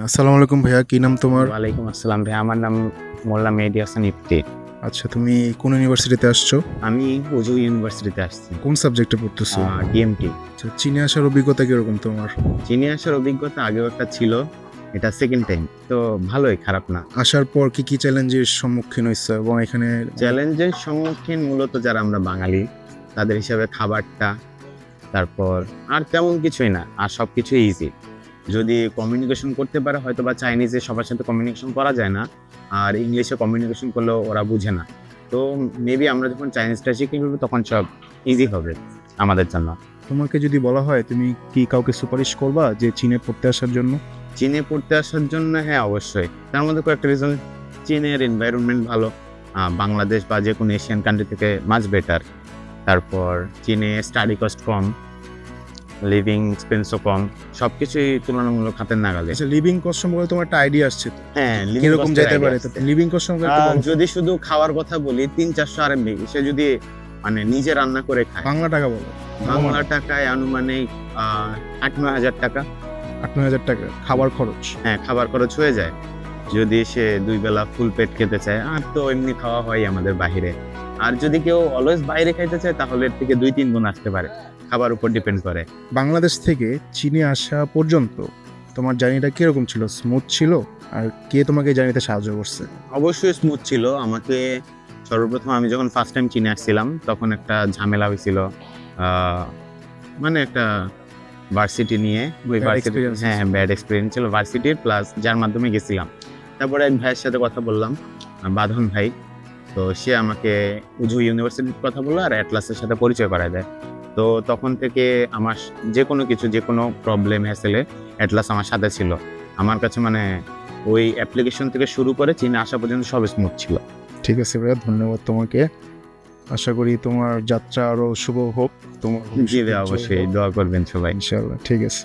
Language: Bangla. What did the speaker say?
আসসালামু আলাইকুম ভাইয়া, কি নাম তোমার? ওয়ালাইকুম আসসালাম ভাই, আমার নাম মোল্লা মেহেদী হাসান ইফতি। আচ্ছা, তুমি কোন ইউনিভার্সিটিতে আসছো? আমি উজু ইউনিভার্সিটিতে আসছি, কোন সাবজেক্টে পড়তেছো? ডিএমটি। আচ্ছা, চীনে আসার অভিজ্ঞতা কিরকম তোমার? চীনে আসার অভিজ্ঞতা আগেও একটা ছিল, এটা সেকেন্ড টাইম, তো ভালোই, খারাপ না। আসার পর কি কি চ্যালেঞ্জের সম্মুখীন হয়েছে এবং এখানে চ্যালেঞ্জের সম্মুখীন মূলত যারা আমরা বাঙালি তাদের হিসাবে খাবারটা, তারপর আর তেমন কিছুই না, আর সব কিছুই ইজি। যদি কমিউনিকেশন করতে পারে, হয়তো বা চাইনিজে সবার সাথে কমিউনিকেশন করা যায় না, আর ইংলিশে কমিউনিকেশন করলেও ওরা বুঝে না। তো মেবি আমরা যখন চাইনিজটা শিখে ফেলবো তখন সব ইজি হবে আমাদের জন্য। তোমাকে যদি বলা হয় তুমি কি কাউকে সুপারিশ করবা যে চীনে পড়তে আসার জন্য? চীনে পড়তে আসার জন্য হ্যাঁ, অবশ্যই। তার মধ্যে কয়েকটা রিজন: চীনের এনভায়রনমেন্ট ভালো, বাংলাদেশ বা যে কোনো এশিয়ান কান্ট্রি থেকে মাচ বেটার। তারপর চীনে স্টাডি কস্ট কম, লিভিং এক্সপেন্সও কম, সবকিছুই তুলনামূলক হাতের নাগালে। আচ্ছা, লিভিং কস্ট সম্পর্কে তোমার একটা আইডিয়া আসছে তো? হ্যাঁ, living কিরকম cost এর যেতে idea পারে? আছে। লিভিং কস্ট সম্পর্কে একটু বলো। যদি শুধু খাওয়ার কথা বলি, 300-400 RMB, সে যদি মানে নিজে রান্না করে খায়, বাংলা টাকা বলো। বাংলা টাকায় আনুমানিক 8-9 হাজার টাকা। 8-9 হাজার টাকা খাবার খরচ? হ্যাঁ, খাবার খরচ হয়ে যায় যদি সে 2 বেলা ফুল পেট খেতে চায়। আর তো এমনি খাওয়া হয় আমাদের বাহিরে। আর যদি কেউ অলওয়েজ বাইরে খাইতে চায় তাহলে এর থেকে 2-3 গুণ আসতে পারে, খাবার উপর ডিপেন্ড করে। বাংলাদেশ থেকে চীনে আসা পর্যন্ত তোমার জার্নিটা কিরকম ছিল? স্মুথ ছিল? আর কে তোমাকে জার্নিতে সাহায্য করছে? অবশ্যই স্মুথ ছিল। আমাকে সর্বপ্রথম আমি যখন ফার্স্ট টাইম চীনে আসছিলাম তখন একটা ঝামেলা হয়েছিল, মানে একটা ভার্সিটি নিয়ে। ওই Bad ভার্সিটি, experience হ্যাঁ, ব্যাড এক্সপিরিয়েন্স ছিল ভার্সিটির, প্লাস যার মাধ্যমে গেছিলাম। তারপরে এক ভাইয়ের সাথে কথা বললাম, বাঁধন ভাই। তো সে আমাকে উজু ইউনিভার্সিটির কথা বললো আর অ্যাটলাসের সাথে পরিচয় করায় দেয়। তো তখন থেকে আমার যে কোনো কিছু, যে কোনো প্রবলেম হ্যাসেলে অ্যাটলাস আমার সাথে ছিল। আমার কাছে মানে ওই অ্যাপ্লিকেশন থেকে শুরু করে চীনে আসা পর্যন্ত সব স্মুথ ছিল। ঠিক আছে ভাইয়া, ধন্যবাদ তোমাকে। আশা করি তোমার যাত্রা আরো শুভ হোক। তোমার জি ভাই, অবশ্যই দোয়া করবেন সবাই। ইনশাআল্লাহ। ঠিক আছে।